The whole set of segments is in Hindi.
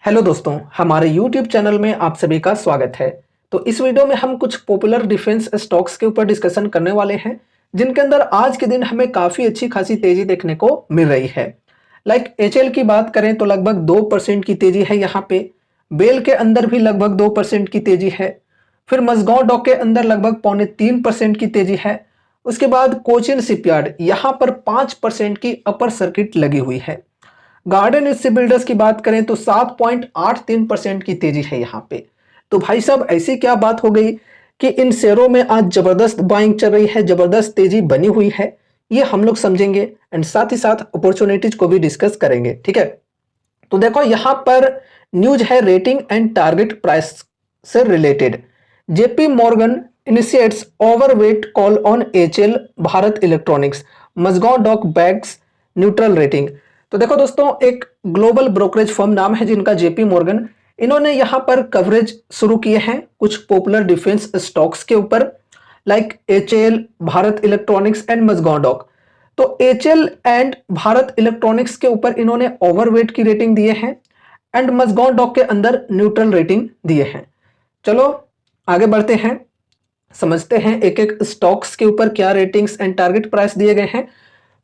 हेलो दोस्तों, हमारे YouTube चैनल में आप सभी का स्वागत है। तो इस वीडियो में हम कुछ पॉपुलर डिफेंस स्टॉक्स के ऊपर डिस्कशन करने वाले हैं, जिनके अंदर आज के दिन हमें काफ़ी अच्छी खासी तेज़ी देखने को मिल रही है। लाइक एचएल की बात करें तो लगभग 2% की तेज़ी है यहाँ पे। बेल के अंदर भी लगभग 2% की तेज़ी है। फिर मज़गांव डॉक के अंदर लगभग 2.25% की तेज़ी है। उसके बाद कोचिन शिपयार्ड यहाँ पर 5% की अपर सर्किट लगी हुई है। गार्डन एससी बिल्डर्स की बात करें तो 7.83% की तेजी है यहाँ पे। तो भाई साहब, ऐसी क्या बात हो गई कि इन शेयरों में आज जबरदस्त बाइंग चल रही है, जबरदस्त तेजी बनी हुई है, ये हम लोग समझेंगे एंड साथ ही साथ अपॉर्चुनिटीज को भी डिस्कस करेंगे। ठीक है, तो देखो यहाँ पर न्यूज है रेटिंग एंड टारगेट प्राइस से related. JP Morgan initiates overweight call on HAL Bharat Electronics, Mazagon Dock bags neutral rating. तो देखो दोस्तों, एक ग्लोबल ब्रोकरेज फर्म नाम है जिनका जेपी मॉर्गन, इन्होंने यहाँ पर कवरेज शुरू किए हैं कुछ पॉपुलर डिफेंस स्टॉक्स के ऊपर, लाइक एचएल, भारत इलेक्ट्रॉनिक्स एंड मजगांव डॉक। तो एचएल एंड भारत इलेक्ट्रॉनिक्स के ऊपर इन्होंने ओवरवेट की रेटिंग दिए हैं एंड मजगांव डॉक के अंदर न्यूट्रल रेटिंग दिए हैं। चलो आगे बढ़ते हैं, समझते हैं एक एक स्टॉक्स के ऊपर क्या रेटिंग्स एंड टारगेट प्राइस दिए गए हैं।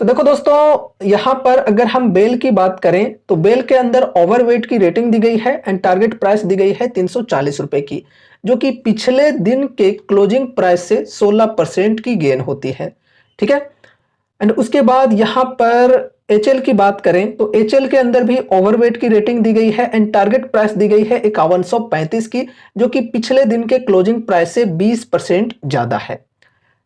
तो देखो दोस्तों, यहां पर अगर हम बेल की बात करें तो बेल के अंदर ओवरवेट की रेटिंग दी गई है एंड टारगेट प्राइस दी गई है 340 रुपए की, जो कि पिछले दिन के क्लोजिंग प्राइस से 16% की गेन होती है। ठीक है, एंड उसके बाद यहां पर एचएल की बात करें तो एचएल के अंदर भी ओवरवेट की रेटिंग दी गई है एंड टारगेट प्राइस दी गई है 5135 की, जो कि पिछले दिन के क्लोजिंग प्राइस से 20% ज्यादा है।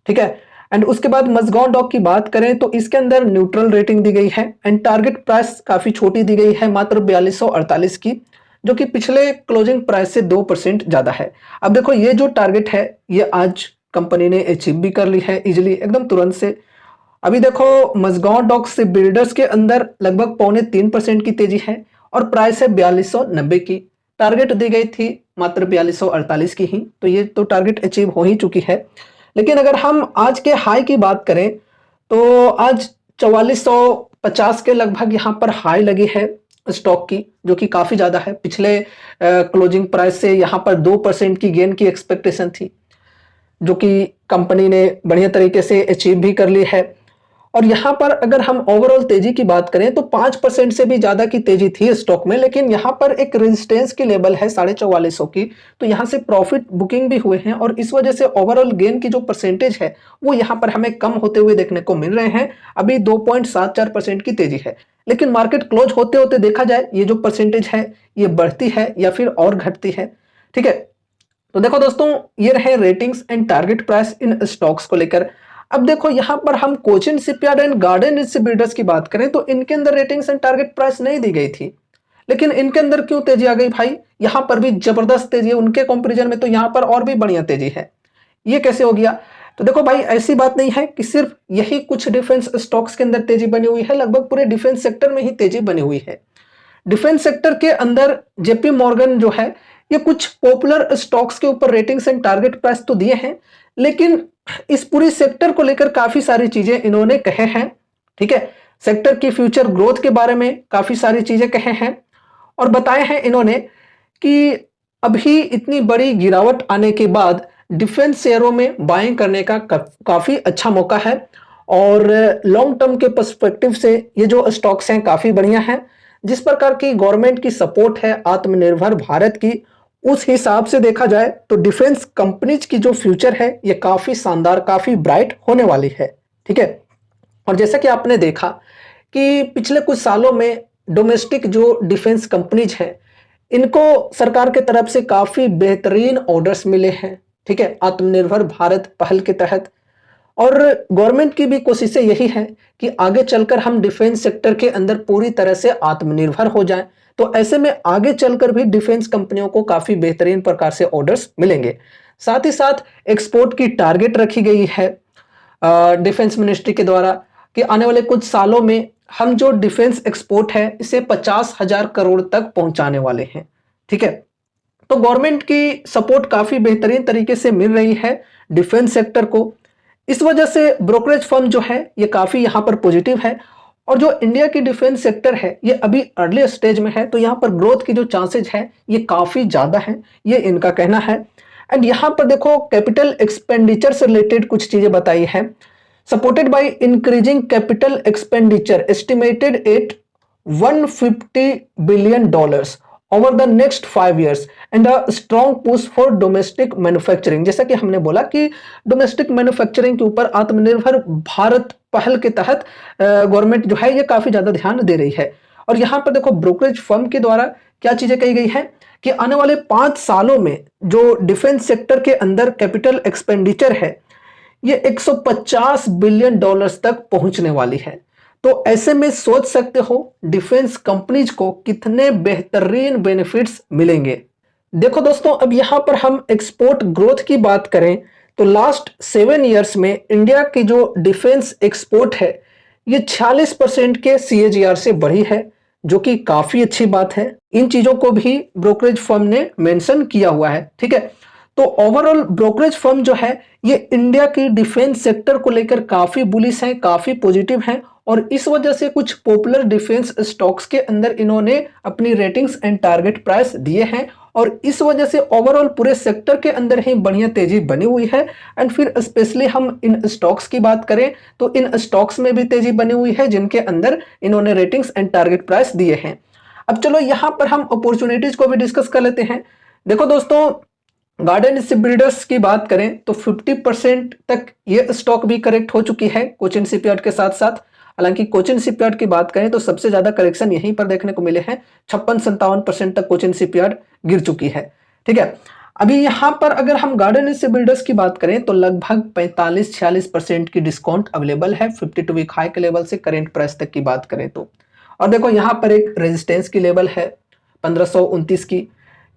ठीक है, एंड उसके बाद मजगांव डॉक की बात करें तो इसके अंदर न्यूट्रल रेटिंग दी गई है एंड टारगेट प्राइस काफी छोटी दी गई है, मात्र 4248 की, जो कि पिछले क्लोजिंग प्राइस से 2% ज्यादा है। अब देखो, ये जो टारगेट है ये आज कंपनी ने अचीव भी कर ली है इजिली, एकदम तुरंत से। अभी देखो, मजगांव डॉक से बिल्डर्स के अंदर लगभग 3.25% की तेजी है और प्राइस है 4290 की। टारगेट दी गई थी मात्र 4248 की ही, तो ये तो टारगेट अचीव हो ही चुकी है। लेकिन अगर हम आज के हाई की बात करें तो आज 4450 के लगभग यहाँ पर हाई लगी है स्टॉक की, जो कि काफी ज्यादा है। पिछले क्लोजिंग प्राइस से यहाँ पर 2% की गेन की एक्सपेक्टेशन थी, जो कि कंपनी ने बढ़िया तरीके से अचीव भी कर ली है। और यहाँ पर अगर हम ओवरऑल तेजी की बात करें तो 5% से भी ज्यादा की तेजी थी स्टॉक में, लेकिन यहाँ पर एक रेजिस्टेंस की लेवल है 4450 की, तो यहाँ से प्रॉफिट बुकिंग भी हुए हैं और इस वजह से ओवरऑल गेन की जो परसेंटेज है वो यहाँ पर हमें कम होते हुए देखने को मिल रहे हैं। अभी 2.74% की तेजी है, लेकिन मार्केट क्लोज होते होते देखा जाए ये जो परसेंटेज है ये बढ़ती है या फिर और घटती है। ठीक है, तो देखो दोस्तों, ये रहे ratings and target price in stocks को लेकर। अब देखो, यहां पर हम Cochin shipyard and garden rich builders की बात करें तो इनके अंदर रेटिंग्स एंड टारगेट प्राइस नहीं दी गई थी, लेकिन इनके अंदर क्यों तेजी आ गई भाई? यहां पर भी जबरदस्त तेजी है, उनके कंपैरिजन में तो यहां पर और भी बढ़िया तेजी है। ये कैसे हो गया? तो देखो भाई, ऐसी बात नहीं है कि सिर्फ यही कुछ डिफेंस स्टॉक्स के अंदर तेजी बनी हुई है, लगभग पूरे डिफेंस सेक्टर में ही तेजी बनी हुई है। डिफेंस सेक्टर के अंदर जेपी मॉर्गन जो है ये कुछ पॉपुलर स्टॉक्स के ऊपर रेटिंग्स एंड टारगेट प्राइस तो दिए हैं, लेकिन इस पूरी सेक्टर को लेकर काफी सारी चीजें इन्होंने कहे हैं। ठीक है, सेक्टर की फ्यूचर ग्रोथ के बारे में काफी सारी चीजें कहे हैं और बताए हैं इन्होंने कि अभी इतनी बड़ी गिरावट आने के बाद डिफेंस शेयरों में बाइंग करने का काफी अच्छा मौका है और लॉन्ग टर्म के पर्सपेक्टिव से ये जो स्टॉक्स हैं काफी बढ़िया हैं। जिस प्रकार की गवर्नमेंट की सपोर्ट है आत्मनिर्भर भारत की, उस हिसाब से देखा जाए तो डिफेंस कंपनीज की जो फ्यूचर है ये काफी शानदार, काफी ब्राइट होने वाली है। ठीक है, और जैसा कि आपने देखा कि पिछले कुछ सालों में डोमेस्टिक जो डिफेंस कंपनीज हैं इनको सरकार के तरफ से काफी बेहतरीन ऑर्डर्स मिले हैं। ठीक है, आत्मनिर्भर भारत पहल के तहत, और गवर्नमेंट की भी कोशिशें यही है कि आगे चलकर हम डिफेंस सेक्टर के अंदर पूरी तरह से आत्मनिर्भर हो जाएं। तो ऐसे में आगे चलकर भी डिफेंस कंपनियों को काफी बेहतरीन प्रकार से ऑर्डर्स मिलेंगे। साथ ही साथ एक्सपोर्ट की टारगेट रखी गई है डिफेंस मिनिस्ट्री के द्वारा कि आने वाले कुछ सालों में हम जो डिफेंस एक्सपोर्ट है इसे 50,000 करोड़ तक पहुंचाने वाले हैं। ठीक है, तो गवर्नमेंट की सपोर्ट काफी बेहतरीन तरीके से मिल रही है डिफेंस सेक्टर को। इस वजह से ब्रोकरेज फर्म जो है ये काफी यहाँ पर पॉजिटिव है और जो इंडिया की डिफेंस सेक्टर है ये अभी अर्ली स्टेज में है, तो यहाँ पर ग्रोथ की जो चांसेज है ये काफी ज्यादा है, ये इनका कहना है। एंड यहाँ पर देखो कैपिटल एक्सपेंडिचर से रिलेटेड कुछ चीजें बताई है। Supported by increasing capital expenditure estimated at $150 billion over the next 5 years and a strong push for domestic manufacturing। जैसा कि हमने बोला कि डोमेस्टिक मैन्युफैक्चरिंग के ऊपर आत्मनिर्भर भारत पहल के तहत गवर्नमेंट जो है ये काफी ज्यादा ध्यान दे रही है। और यहाँ पर देखो ब्रोकरेज फर्म के द्वारा क्या चीजें कही गई है कि आने वाले 5 सालों में जो डिफेंस सेक्टर के अंदर कैपिटल एक्सपेंडिचर है ये $150 बिलियन तक पहुंचने वाली है। तो ऐसे में सोच सकते हो डिफेंस कंपनीज को कितने बेहतरीन बेनिफिट्स मिलेंगे। देखो दोस्तों, अब यहां पर हम एक्सपोर्ट ग्रोथ की बात करें तो लास्ट 7 इयर्स में इंडिया की जो डिफेंस एक्सपोर्ट है ये 46% के CAGR से बढ़ी है, जो कि काफी अच्छी बात है। इन चीजों को भी ब्रोकरेज फर्म ने मेंशन किया हुआ है, ठीक है। तो ओवरऑल ब्रोकरेज फर्म जो है ये इंडिया की डिफेंस सेक्टर को लेकर काफी बुलिश है, काफी पॉजिटिव है, और इस वजह से कुछ पॉपुलर डिफेंस स्टॉक्स के अंदर इन्होंने अपनी रेटिंग्स एंड टारगेट प्राइस दिए हैं, और इस वजह से ओवरऑल पूरे सेक्टर के अंदर ही बढ़िया तेजी बनी हुई है। एंड फिर स्पेशली हम इन स्टॉक्स की बात करें तो इन स्टॉक्स में भी तेजी बनी हुई है जिनके अंदर इन्होंने रेटिंग्स एंड टारगेट प्राइस दिए हैं। अब चलो यहां पर हम अपॉर्चुनिटीज को भी डिस्कस कर लेते हैं। देखो दोस्तों, गार्डन शिपबिल्डर्स की बात करें तो 50% तक ये स्टॉक भी करेक्ट हो चुकी है कोचिन शिपयार्ड के साथ साथ। हालांकि कोचिन शिपयार्ड की बात करें तो सबसे ज्यादा करेक्शन यहीं पर देखने को मिले हैं, 56-57% तक कोचिन शिपयार्ड गिर चुकी है, ठीक है। अभी यहां पर अगर हम गार्डन शिपबिल्डर्स की बात करें तो लगभग 45-46% की डिस्काउंट अवेलेबल है 52 वीक हाई के लेवल से करेंट प्राइस तक की बात करें तो। और देखो यहाँ पर एक रेजिस्टेंस की लेवल है 1529 की,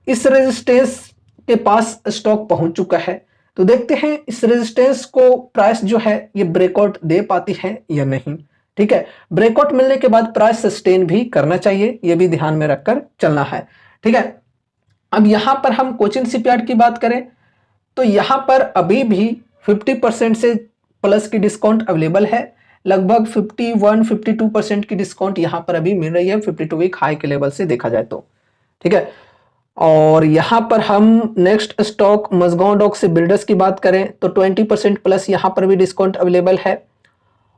इस रेजिस्टेंस के पास स्टॉक पहुंच चुका है। तो देखते हैं इस रेजिस्टेंस को प्राइस जो है ये ब्रेकआउट दे पाती है या नहीं, ठीक है। ब्रेकआउट मिलने के बाद प्राइस सस्टेन भी करना चाहिए, ये भी ध्यान में रखकर चलना है, ठीक है। अब यहां पर हम कोचिन शिपयार्ड की बात करें तो यहां पर अभी भी 50% से प्लस की डिस्काउंट अवेलेबल है, लगभग 51-52% की डिस्काउंट यहां पर अभी मिल रही है 52 वीक हाई के लेवल से देखा जाए तो, ठीक है। और यहां पर हम नेक्स्ट स्टॉक मजगांव डॉक से बिल्डर्स की बात करें तो 20% प्लस यहां पर भी डिस्काउंट अवेलेबल है।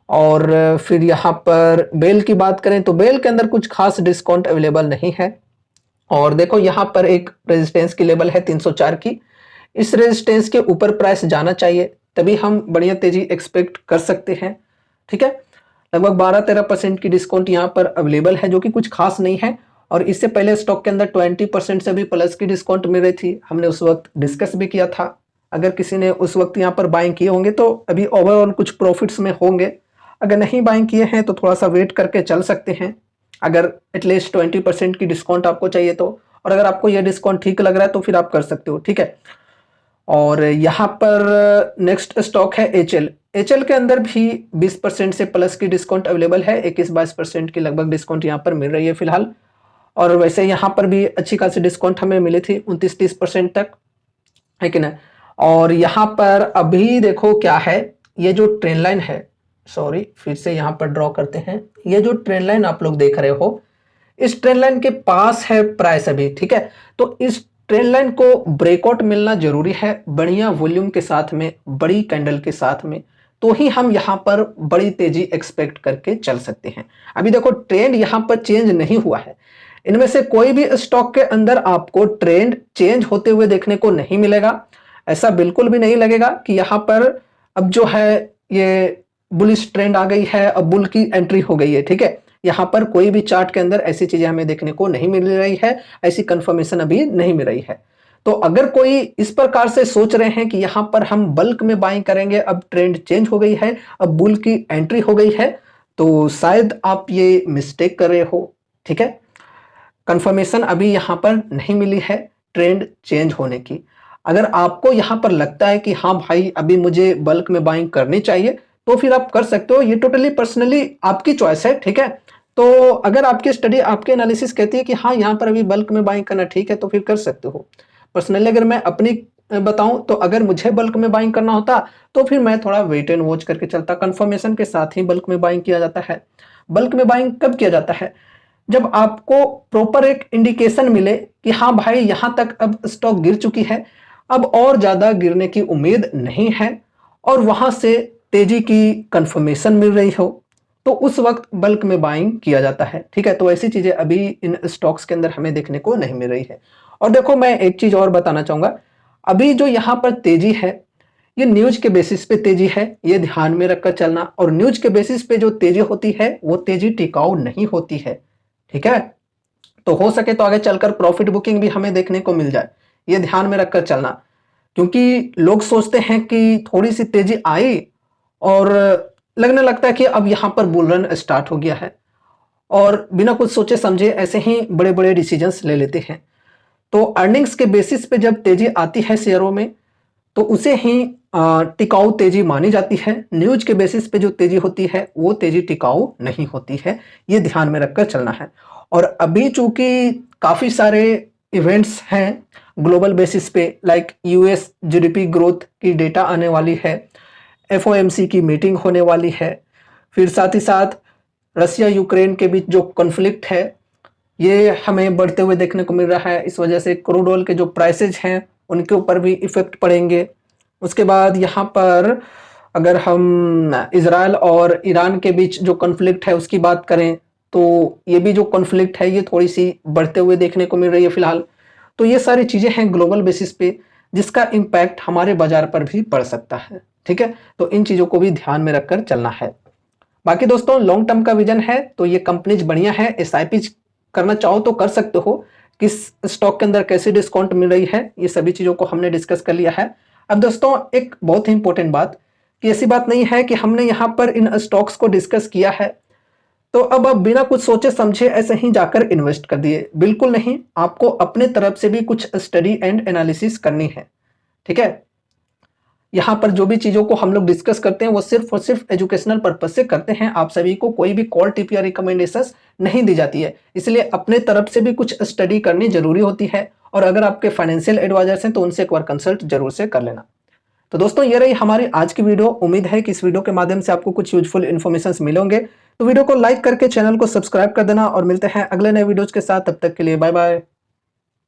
और फिर यहां पर बेल की बात करें तो बेल के अंदर कुछ खास डिस्काउंट अवेलेबल नहीं है। और देखो यहां पर एक रेजिस्टेंस की लेवल है 304 की, इस रेजिस्टेंस के ऊपर प्राइस जाना चाहिए तभी हम बढ़िया तेजी एक्सपेक्ट कर सकते हैं, ठीक है। लगभग 12-13% की डिस्काउंट यहां पर अवेलेबल है जो कि कुछ खास नहीं है। और इससे पहले स्टॉक के अंदर 20% से भी प्लस की डिस्काउंट मिल रही थी, हमने उस वक्त डिस्कस भी किया था। अगर किसी ने उस वक्त यहाँ पर बाइंग किए होंगे तो अभी ओवरऑल कुछ प्रॉफिट्स में होंगे, अगर नहीं बाइंग किए हैं तो थोड़ा सा वेट करके चल सकते हैं अगर एटलीस्ट 20% की डिस्काउंट आपको चाहिए तो। और अगर आपको यह डिस्काउंट ठीक लग रहा है तो फिर आप कर सकते हो, ठीक है। और यहाँ पर नेक्स्ट स्टॉक है एचएल के अंदर भी 20% से प्लस की डिस्काउंट अवेलेबल है, 21-22% की लगभग डिस्काउंट यहाँ पर मिल रही है फिलहाल। और वैसे यहाँ पर भी अच्छी खासी डिस्काउंट हमें मिली थी 29-30% तक, है कि ना। और यहाँ पर अभी देखो क्या है, ये जो ट्रेंड लाइन है, सॉरी फिर से यहाँ पर ड्रॉ करते हैं, ये जो ट्रेंड लाइन आप लोग देख रहे हो इस ट्रेंड लाइन के पास है प्राइस अभी, ठीक है। तो इस ट्रेंड लाइन को ब्रेकआउट मिलना जरूरी है बढ़िया वॉल्यूम के साथ में, बड़ी कैंडल के साथ में, तो ही हम यहाँ पर बड़ी तेजी एक्सपेक्ट करके चल सकते हैं। अभी देखो ट्रेंड यहाँ पर चेंज नहीं हुआ है, इनमें से कोई भी स्टॉक के अंदर आपको ट्रेंड चेंज होते हुए देखने को नहीं मिलेगा। ऐसा बिल्कुल भी नहीं लगेगा कि यहाँ पर अब जो है ये बुलिश ट्रेंड आ गई है, अब बुल की एंट्री हो गई है, ठीक है। यहाँ पर कोई भी चार्ट के अंदर ऐसी चीजें हमें देखने को नहीं मिल रही है, ऐसी कंफर्मेशन अभी नहीं मिल रही है। तो अगर कोई इस प्रकार से सोच रहे हैं कि यहाँ पर हम बल्क में बाइंग करेंगे, अब ट्रेंड चेंज हो गई है, अब बुल की एंट्री हो गई है, तो शायद आप ये मिस्टेक कर रहे हो, ठीक है। कंफर्मेशन अभी यहाँ पर नहीं मिली है ट्रेंड चेंज होने की। अगर आपको यहाँ पर लगता है कि हाँ भाई अभी मुझे बल्क में बाइंग करनी चाहिए तो फिर आप कर सकते हो, ये टोटली पर्सनली आपकी चॉइस है, ठीक है। तो अगर आपकी स्टडी, आपकी एनालिसिस कहती है कि हाँ यहाँ पर अभी बल्क में बाइंग करना ठीक है तो फिर कर सकते हो। पर्सनली अगर मैं अपनी बताऊं तो अगर मुझे बल्क में बाइंग करना होता तो फिर मैं थोड़ा वेट एंड वॉच करके चलता, कंफर्मेशन के साथ ही बल्क में बाइंग किया जाता है। बल्क में बाइंग कब किया जाता है? जब आपको प्रॉपर एक इंडिकेशन मिले कि हाँ भाई यहां तक अब स्टॉक गिर चुकी है, अब और ज्यादा गिरने की उम्मीद नहीं है और वहां से तेजी की कंफर्मेशन मिल रही हो, तो उस वक्त बल्क में बाइंग किया जाता है। ठीक है, तो ऐसी चीजें अभी इन स्टॉक्स के अंदर हमें देखने को नहीं मिल रही है। और देखो मैं एक चीज और बताना चाहूंगा, अभी जो यहाँ पर तेजी है ये न्यूज के बेसिस पे तेजी है, ये ध्यान में रखकर चलना। और न्यूज के बेसिस पे जो तेजी होती है वो तेजी टिकाऊ नहीं होती है। ठीक है, तो हो सके तो आगे चलकर प्रॉफिट बुकिंग भी हमें देखने को मिल जाए, ये ध्यान में रखकर चलना। क्योंकि लोग सोचते हैं कि थोड़ी सी तेजी आई और लगने लगता है कि अब यहां पर बुल रन स्टार्ट हो गया है, और बिना कुछ सोचे समझे ऐसे ही बड़े बड़े डिसीजंस ले लेते हैं। तो अर्निंग्स के बेसिस पे जब तेजी आती है शेयरों में तो उसे ही टिकाऊ तेजी मानी जाती है। न्यूज के बेसिस पे जो तेजी होती है वो तेजी टिकाऊ नहीं होती है, ये ध्यान में रखकर चलना है। और अभी चूंकि काफी सारे इवेंट्स हैं ग्लोबल बेसिस पे, लाइक यूएस जीडीपी ग्रोथ की डेटा आने वाली है, एफओएमसी की मीटिंग होने वाली है, फिर साथ ही साथ रसिया यूक्रेन के बीच जो कॉन्फ्लिक्ट है ये हमें बढ़ते हुए देखने को मिल रहा है। इस वजह से क्रूड ऑयल के जो प्राइसेज हैं उनके ऊपर भी इफेक्ट पड़ेंगे। उसके बाद यहाँ पर अगर हम इजराइल और ईरान के बीच जो कॉन्फ्लिक्ट है उसकी बात करें तो ये भी जो कॉन्फ्लिक्ट है ये थोड़ी सी बढ़ते हुए देखने को मिल रही है फिलहाल। तो ये सारी चीज़ें हैं ग्लोबल बेसिस पे जिसका इम्पैक्ट हमारे बाजार पर भी पड़ सकता है। ठीक है, तो इन चीज़ों को भी ध्यान में रखकर चलना है। बाकी दोस्तों लॉन्ग टर्म का विजन है तो ये कंपनीज बढ़िया है, एसआईपी करना चाहो तो कर सकते हो। किस स्टॉक के अंदर कैसी डिस्काउंट मिल रही है ये सभी चीज़ों को हमने डिस्कस कर लिया है। अब दोस्तों एक बहुत ही इंपॉर्टेंट बात कि ऐसी बात नहीं है कि हमने यहाँ पर इन स्टॉक्स को डिस्कस किया है तो अब आप बिना कुछ सोचे समझे ऐसे ही जाकर इन्वेस्ट कर दिए, बिल्कुल नहीं। आपको अपने तरफ से भी कुछ स्टडी एंड एनालिसिस करनी है। ठीक है, यहाँ पर जो भी चीज़ों को हम लोग डिस्कस करते हैं वो सिर्फ और सिर्फ एजुकेशनल पर्पज से करते हैं। आप सभी को कोई भी कॉल टिप या रिकमेंडेशंस नहीं दी जाती है, इसलिए अपने तरफ से भी कुछ स्टडी करनी जरूरी होती है। और अगर आपके फाइनेंशियल एडवाइजर्स हैं तो उनसे एक बार कंसल्ट जरूर से कर लेना। तो दोस्तों ये रही हमारी आज की वीडियो। उम्मीद है कि इस वीडियो के माध्यम से आपको कुछ यूजफुल इन्फॉर्मेशन मिलेंगे। तो वीडियो को लाइक करके चैनल को सब्सक्राइब कर देना और मिलते हैं अगले नए वीडियोज के साथ। तब तक के लिए बाय बाय।